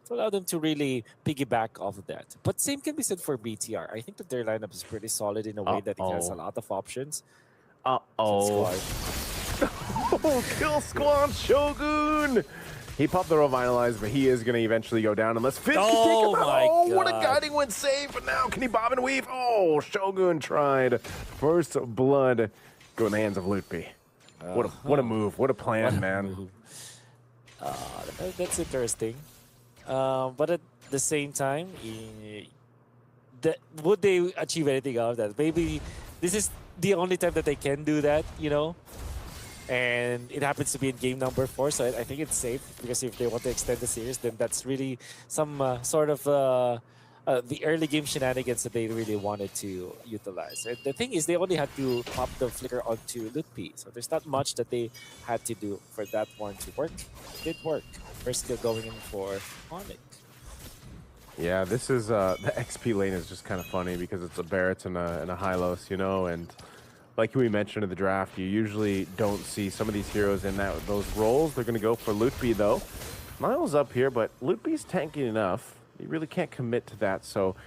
to allow them to really piggyback off of that. But same can be said for BTR. I think that their lineup is pretty solid in a way that it has a lot of options. Oh, kill squad Shogun! He popped the revitalize, but he is going to eventually go down unless Fitz can take him out. Oh, what a guiding wind save, but now can he bob and weave? Oh, Shogun tried. First blood go in the hands of Lutpi. What a move, what a plan, man. That's interesting. But at the same time, would they achieve anything out of that? Maybe this is the only time that they can do that, you know? And it happens to be in game number 4, so I think it's safe, because if they want to extend the series, then that's really some sort of the early game shenanigans that they really wanted to utilize. And the thing is, they only had to pop the flicker onto Lutpi, so there's not much that they had to do for that one to work. It did work. First skill going in for ONIC. Yeah, this is the XP lane is just kind of funny because it's a Barrett and a Hylos, you know, and like we mentioned in the draft, you usually don't see some of these heroes in those roles. They're going to go for Lutpi, though. Niall's up here, but Lutpi's tanky enough. You really can't commit to that. So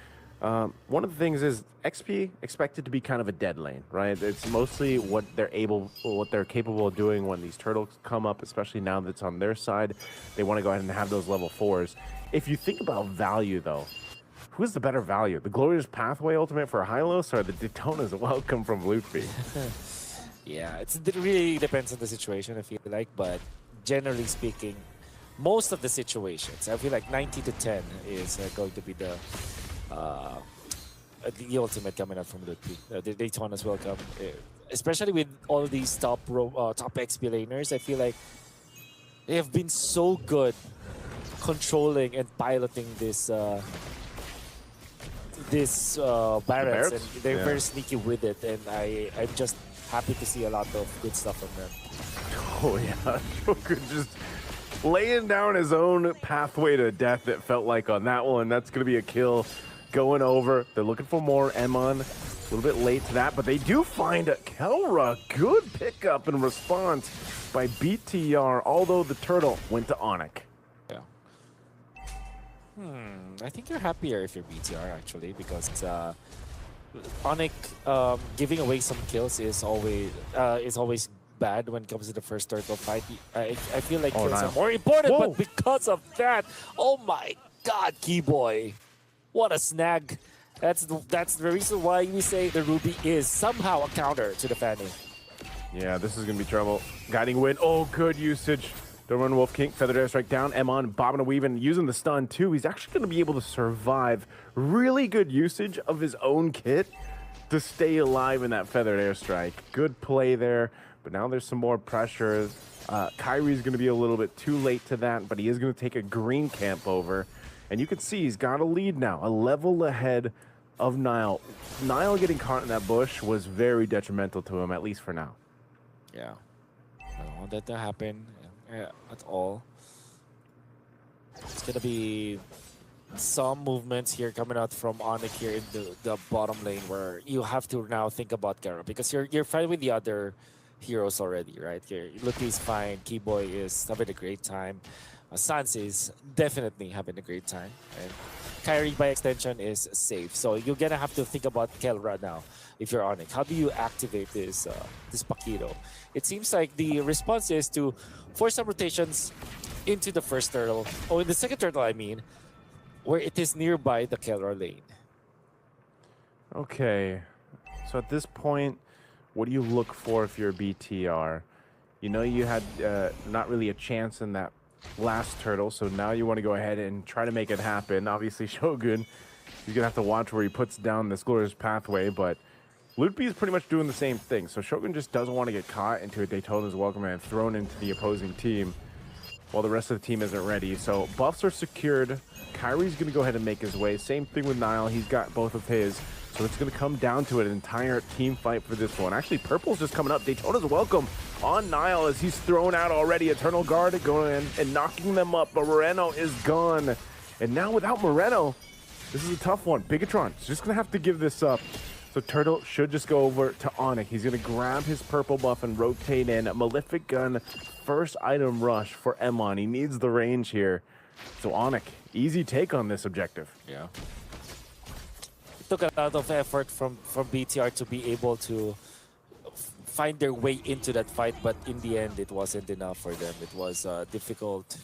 one of the things is XP expected to be kind of a dead lane, right? It's mostly what they're capable of doing when these turtles come up, especially now that it's on their side. They want to go ahead and have those level 4s. If you think about value, though, who's the better value? The Glorious Pathway ultimate for Hylos or the Daytona's Welcome from Lutpi? Yeah, it really depends on the situation, I feel like. But generally speaking, most of the situations, I feel like 90 to 10 is going to be the ultimate coming out from Lutpi. The Daytona's Welcome. Especially with all these top XP laners, I feel like they have been so good controlling and piloting this Barretts, and they're very sneaky with it, and I'm just happy to see a lot of good stuff from them. Oh yeah, Shogun just laying down his own pathway to death, it felt like on that one. That's going to be a kill going over. They're looking for more. Emon, a little bit late to that, but they do find a Kelra. Good pickup and response by BTR, although the turtle went to ONIC. I think you're happier if you're BTR, actually, because ONIC giving away some kills is always bad when it comes to the first turtle fight. I feel like kills are more important, but because of that, oh my God, Keyboy, what a snag! That's the reason why we say the Ruby is somehow a counter to the Fanny. Yeah, this is gonna be trouble. Guiding Wind. Oh, good usage. Don't run Wolf King, Feathered Airstrike down, Emon bobbing and weaving, using the stun too. He's actually going to be able to survive. Really good usage of his own kit to stay alive in that Feathered Airstrike. Good play there, but now there's some more pressure. Kyrie's going to be a little bit too late to that, but he is going to take a green camp over. And you can see he's got a lead now, a level ahead of Niall. Niall getting caught in that bush was very detrimental to him, at least for now. Yeah, I don't want that to happen. At all. It's gonna be some movements here coming out from ONIC here in the bottom lane, where you have to now think about Kara, because you're fine with the other heroes already, right? Lucky is fine, Keyboy is having a great time, Sans is definitely having a great time, and Kyrie by extension is safe. So you're gonna have to think about Kelra now if you're ONIC. How do you activate this Paquito? It seems like the response is to force some rotations into the first turtle, or in the second turtle, I mean, where it is nearby the Kelra lane. Okay, so at this point, what do you look for if you're a BTR? You know you had not really a chance in that last turtle, so now you want to go ahead and try to make it happen. Obviously, Shogun, he's going to have to watch where he puts down this Glorious Pathway, but Lutpi is pretty much doing the same thing. So Shogun just doesn't want to get caught into a Daytona's Welcome and thrown into the opposing team while the rest of the team isn't ready. So buffs are secured. Kyrie's going to go ahead and make his way. Same thing with Niall. He's got both of his. So it's going to come down to an entire team fight for this one. Actually, Purple's just coming up. Daytona's Welcome on Niall as he's thrown out already. Eternal Guard going in and knocking them up. But Moreno is gone. And now without Moreno, this is a tough one. BIGETRON is just going to have to give this up. So Turtle should just go over to ONIC. He's going to grab his purple buff and rotate in. Malefic Gun, first item rush for Emon. He needs the range here. So ONIC, easy take on this objective. Yeah. It took a lot of effort from BTR to be able to find their way into that fight, but in the end, it wasn't enough for them. It was a difficult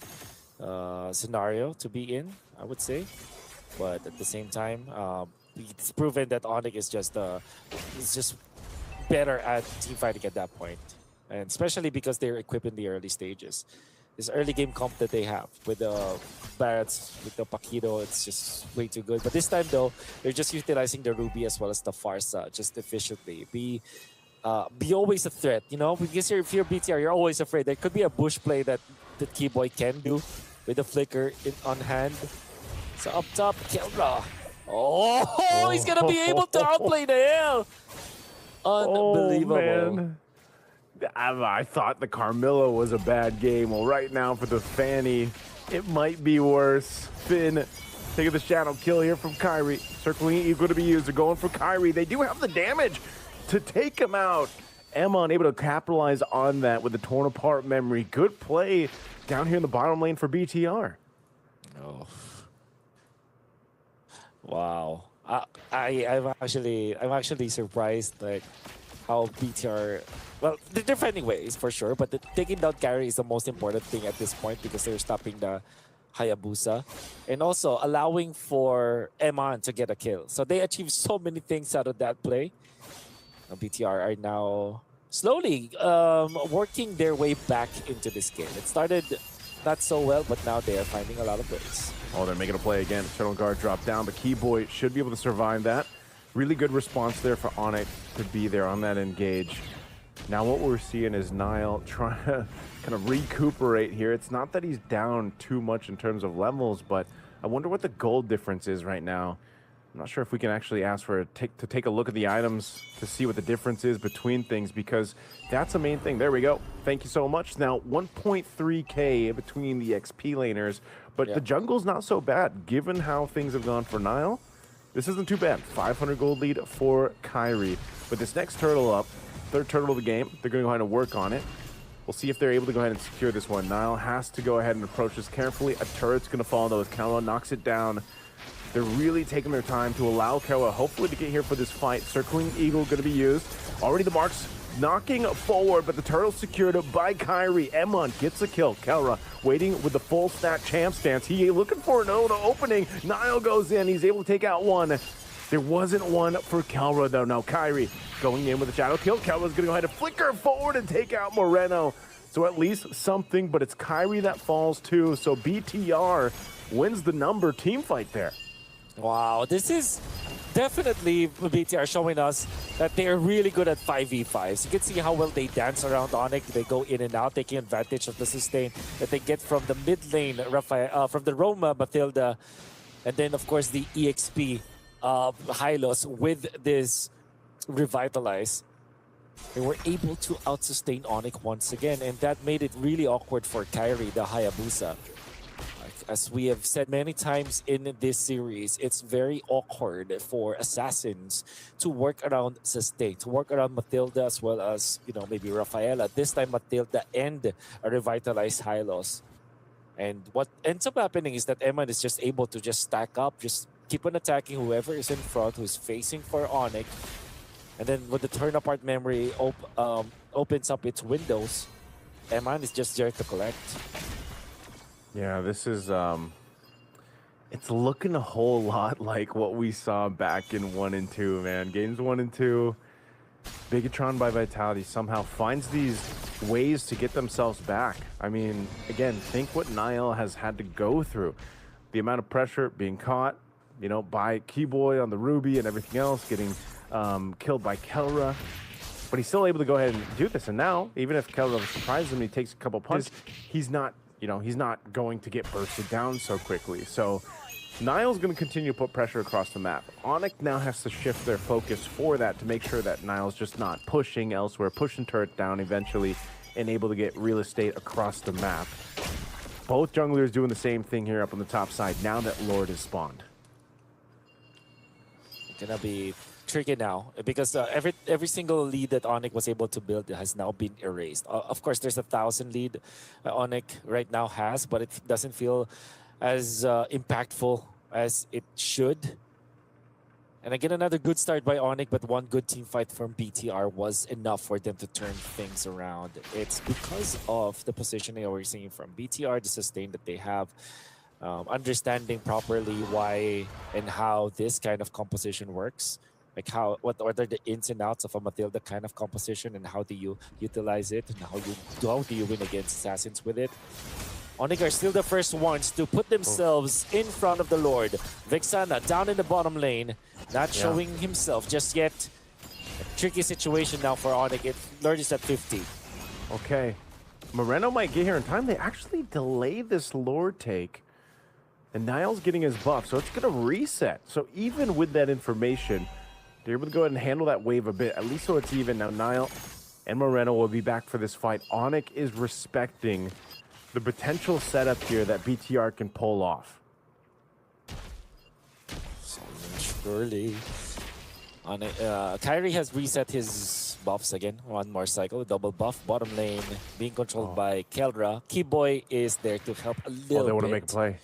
scenario to be in, I would say. But at the same time, it's proven that ONIC is just better at team fighting at that point, and especially because they're equipped in the early stages. This early game comp that they have with the Barretts, with the Paquito, it's just way too good. But this time though, they're just utilizing the Ruby as well as the Farsa just efficiently. Be always a threat, you know, because if you're BTR, you're always afraid. There could be a bush play that Keyboy can do with the flicker on hand. So up top, Kelra. Oh, he's gonna be able to outplay the hill. Unbelievable. Oh, man. I thought the Carmilla was a bad game. Well, right now for the Fanny, it might be worse. Finn taking the shadow kill here from Kyrie. Circling equal to be used. They're going for Kyrie. They do have the damage to take him out. Emon able to capitalize on that with the torn apart memory. Good play down here in the bottom lane for BTR. Oh. Wow. I'm actually surprised like how BTR, well, they're finding ways for sure, but taking down carry is the most important thing at this point because they're stopping the Hayabusa and also allowing for Eman to get a kill. So they achieved so many things out of that play. BTR are now slowly working their way back into this game. It started not so well, but now they are finding a lot of ways. Oh, they're making a play again. Eternal Guard dropped down, but Keyboy should be able to survive that. Really good response there for ONIC to be there on that engage. Now what we're seeing is Nile trying to kind of recuperate here. It's not that he's down too much in terms of levels, but I wonder what the gold difference is right now. I'm not sure if we can actually ask for to take a look at the items to see what the difference is between things, because that's the main thing. There we go. Thank you so much. Now 1.3K between the XP laners, but the jungle's not so bad given how things have gone for Nile. This isn't too bad. 500 gold lead for Kyrie. But this next turtle up, third turtle of the game, they're going to go ahead and work on it. We'll see if they're able to go ahead and secure this one. Nile has to go ahead and approach this carefully. A turret's going to fall though as Kala knocks it down. They're really taking their time to allow Kala hopefully to get here for this fight. Circling Eagle going to be used. Already the marks knocking forward, but the turtle secured by Kyrie. Emon gets the kill. Kelra waiting with the full stack champ stance. He looking for an opening. Nile goes in. He's able to take out one. There wasn't one for Kelra though. Now Kyrie going in with a shadow kill. Kelra's going to go ahead and flicker forward and take out Moreno. So at least something, but it's Kyrie that falls too. So BTR wins the number team fight there. Wow, this is definitely BTR showing us that they are really good at 5v5s. You can see how well they dance around ONIC. They go in and out, taking advantage of the sustain that they get from the mid lane, from the Roma, Matilda, and then of course the EXP Hylos with this Revitalize. They were able to out-sustain ONIC once again, and that made it really awkward for Kyrie, the Hayabusa. As we have said many times in this series, it's very awkward for assassins to work around sustain, to work around Matilda as well as, you know, maybe Rafaela. This time Matilda and a revitalized Hylos. And what ends up happening is that Eman is just able to just stack up, just keep on attacking whoever is in front, who's facing for ONIC. And then when the turn apart memory opens up its windows, Eman is just there to collect. Yeah, this is, it's looking a whole lot like what we saw back in 1 and 2, man. Games 1 and 2, BIGETRON by Vitality somehow finds these ways to get themselves back. I mean, again, think what Nile has had to go through. The amount of pressure, being caught, you know, by Keyboy on the Ruby and everything else, getting killed by Kelra. But he's still able to go ahead and do this. And now, even if Kelra surprises him, he takes a couple punches, he's not, you know, he's not going to get bursted down so quickly. So Nile's going to continue to put pressure across the map. ONIC now has to shift their focus for that to make sure that Nile's just not pushing elsewhere, pushing turret down eventually, and able to get real estate across the map. Both junglers doing the same thing here up on the top side now that Lord is spawned. Gonna be tricky now because every single lead that ONIC was able to build has now been erased. Of course, there's 1,000 lead ONIC right now has, but it doesn't feel as impactful as it should. And again, another good start by ONIC, but one good team fight from BTR was enough for them to turn things around. It's because of the positioning that we're seeing from BTR, the sustain that they have, understanding properly why and how this kind of composition works. Like what are the ins and outs of a Matilda kind of composition, and how do you utilize it, and how do you win against assassins with it? ONIC are still the first ones to put themselves in front of the Lord. Vexana down in the bottom lane, not showing himself just yet. A tricky situation now for ONIC. Lord is at 50. Okay. Moreno might get here in time. They actually delay this Lord take. And Niall's getting his buff, so it's going to reset. So even with that information, they're able to go ahead and handle that wave a bit, at least so it's even. Now Niall and Moreno will be back for this fight. ONIC is respecting the potential setup here that BTR can pull off. Surely. Kyrie has reset his buffs again. One more cycle, double buff. Bottom lane being controlled by Kelra. Keyboy is there to help a little bit. They want to make a play.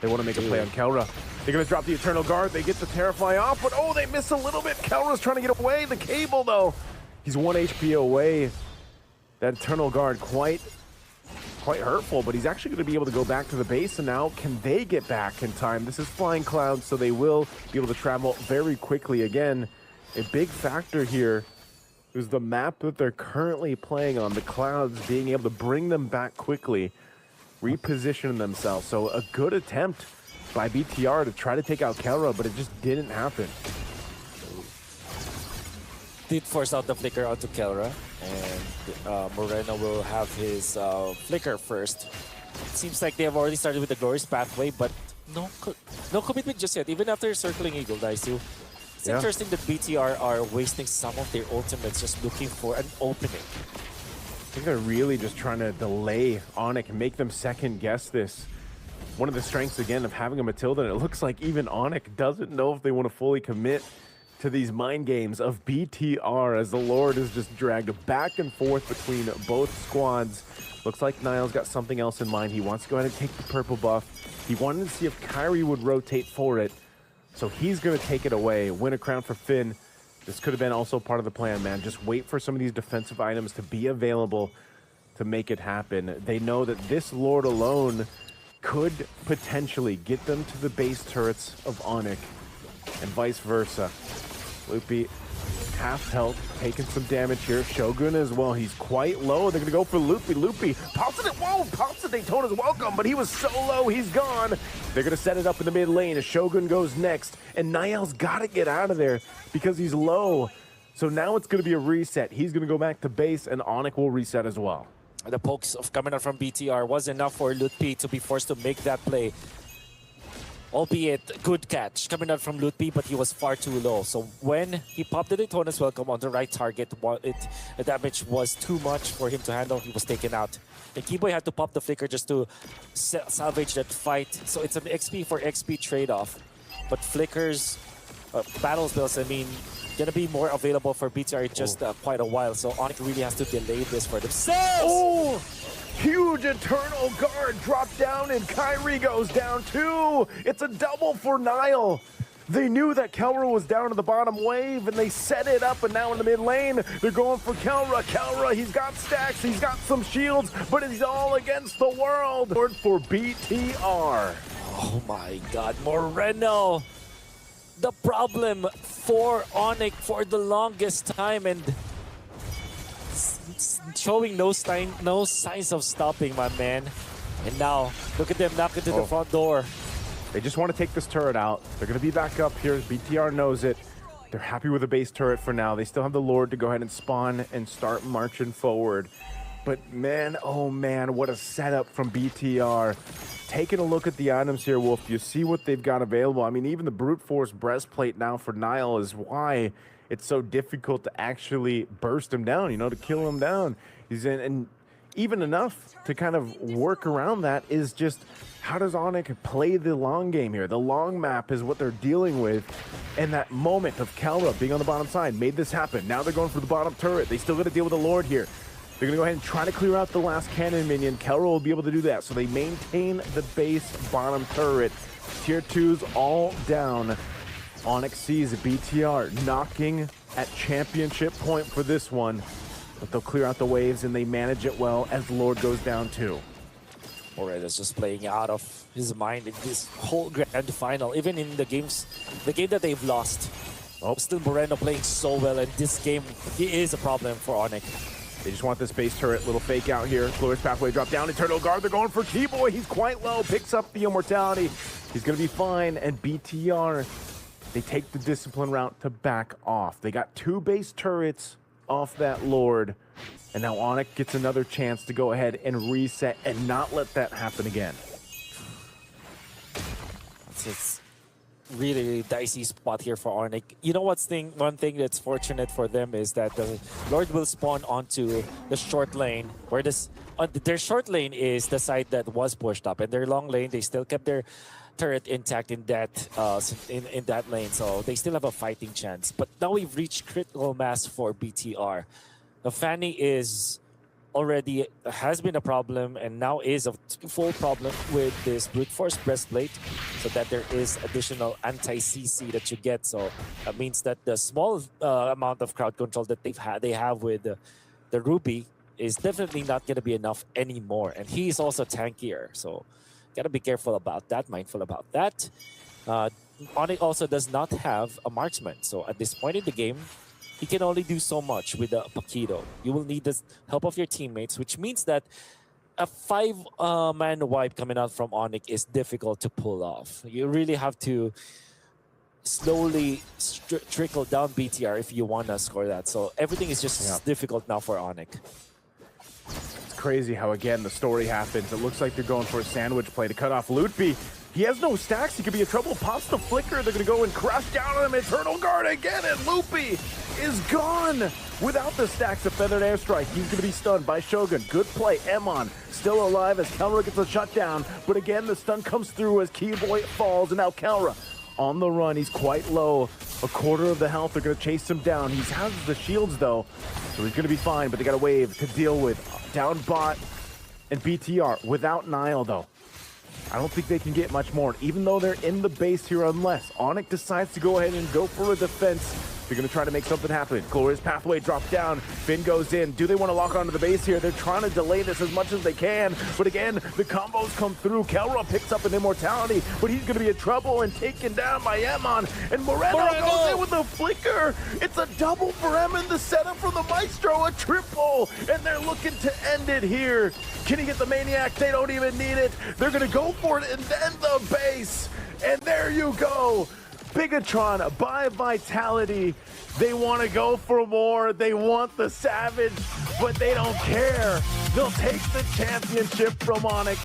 They want to make a play on Kelra. They're going to drop the Eternal Guard. They get the Terrify off, but oh, they miss a little bit. Kelra's trying to get away. The cable, though. He's 1 HP away. That Eternal Guard quite hurtful, but he's actually going to be able to go back to the base, and now can they get back in time? This is Flying Clouds, so they will be able to travel very quickly. Again, a big factor here is the map that they're currently playing on, the Clouds being able to bring them back quickly, reposition themselves. So a good attempt by BTR to try to take out Kelra, but it just didn't happen. Did force out the flicker onto Kelra, and Moreno will have his flicker first. It seems like they have already started with the Glorious Pathway, but no commitment just yet, even after circling Eagle Daisu. It's interesting that BTR are wasting some of their ultimates just looking for an opening. I think they're really just trying to delay ONIC and make them second guess this. One of the strengths, again, of having a Matilda, and it looks like even ONIC doesn't know if they want to fully commit to these mind games of BTR, as the Lord is just dragged back and forth between both squads. Looks like Niall's got something else in mind. He wants to go ahead and take the purple buff. He wanted to see if Kyrie would rotate for it, so he's going to take it away, win a crown for Finn. This could have been also part of the plan, man. Just wait for some of these defensive items to be available to make it happen. They know that this Lord alone could potentially get them to the base turrets of ONIC, and vice versa. Loopy, half health, taking some damage here. Shogun as well, he's quite low. They're gonna go for Loopy. Loopy pops it, whoa, pops it, Daytona's welcome, but he was so low, he's gone. They're gonna set it up in the mid lane as Shogun goes next, and Niall's gotta get out of there because he's low. So now it's gonna be a reset. He's gonna go back to base, and ONIC will reset as well. The pokes of coming out from BTR was enough for Lutpi to be forced to make that play. Albeit good catch coming out from Lutpi, but he was far too low. So when he popped the Daytona's welcome on the right target, the damage was too much for him to handle. He was taken out. The Keyboy had to pop the flicker just to salvage that fight. So it's an XP for XP trade-off. But flickers, battle spells, I mean, gonna be more available for BTR in just quite a while. So ONIC really has to delay this for themselves. Oh! Huge Eternal Guard dropped down, and Kyrie goes down too. It's a double for Niall. They knew that Kelra was down to the bottom wave, and they set it up, and now in the mid lane, they're going for Kelra. Kelra, he's got stacks, he's got some shields, but he's all against the world. For BTR. Oh my god, Moreno. The problem for ONIC for the longest time, and showing no signs of stopping, my man. And now, look at them knock into the front door. They just want to take this turret out. They're going to be back up here. BTR knows it. They're happy with the base turret for now. They still have the Lord to go ahead and spawn and start marching forward. But man, oh man, what a setup from BTR. Taking a look at the items here, Wolf, you see what they've got available. I mean, even the Brute Force breastplate now for Niall is why it's so difficult to actually burst him down, you know, to kill him down. He's in, and even enough to kind of work around that is just, how does ONIC play the long game here? The long map is what they're dealing with. And that moment of Kelra being on the bottom side made this happen. Now they're going for the bottom turret. They still got to deal with the Lord here. They're going to go ahead and try to clear out the last cannon minion. Kelra will be able to do that, so they maintain the base bottom turret. Tier 2's all down. ONIC sees BTR knocking at championship point for this one, but they'll clear out the waves and they manage it well as Lord goes down too. Morella's just playing out of his mind in this whole grand final. Even in the game that they've lost, still Moreno playing so well, and this game, he is a problem for ONIC. They just want this base turret, little fake out here. Glorious Pathway drop down, Eternal Guard, they're going for Keyboy, he's quite low, picks up the immortality. He's gonna be fine, and BTR, they take the discipline route to back off. They got 2 base turrets off that Lord, and now ONIC gets another chance to go ahead and reset and not let that happen again. It's really dicey spot here for ONIC. You know what's one thing that's fortunate for them is that the Lord will spawn onto the short lane, where their short lane is the side that was pushed up, and their long lane, they still kept their turret intact in that in that lane, so they still have a fighting chance. But now we've reached critical mass for BTR. The Fanny has been a problem, and now is a full problem with this brute force breastplate, so that there is additional anti-CC that you get. So that means that the small amount of crowd control that they have with the Ruby is definitely not going to be enough anymore. And he's also tankier, so gotta be careful about that, mindful about that. ONIC also does not have a marksman, so at this point in the game, he can only do so much with the Paquito. You will need the help of your teammates, which means that a 5-man wipe coming out from ONIC is difficult to pull off. You really have to slowly trickle down BTR if you want to score that. So everything is just difficult now for ONIC. It's crazy how, again, the story happens. It looks like they're going for a sandwich play to cut off Lutfi. He has no stacks. He could be in trouble. Pops the flicker. They're going to go and crash down on him. Eternal Guard again, and Loopy is gone. Without the stacks of Feathered Airstrike, he's going to be stunned by Shogun. Good play. Emon still alive as Kelra gets a shutdown. But again, the stun comes through as Keyboy falls, and now Kelra on the run. He's quite low. A quarter of the health. They're going to chase him down. He has the shields, though, so he's going to be fine, but they got a wave to deal with. Down bot and BTR without Nile, though. I don't think they can get much more, even though they're in the base here, unless ONIC decides to go ahead and go for a defense. They're going to try to make something happen. Glorious Pathway drop down. Finn goes in. Do they want to lock onto the base here? They're trying to delay this as much as they can. But again, the combos come through. Kelra picks up an immortality, but he's going to be in trouble and taken down by Emon. And Moreno goes in with a flicker. It's a double for Emon. The setup from the Maestro, a triple. And they're looking to end it here. Can he get the Maniac? They don't even need it. They're going to go for it and then the base. And there you go. BIGETRON by Vitality. They want to go for more. They want the Savage, but they don't care. They'll take the championship from ONIC.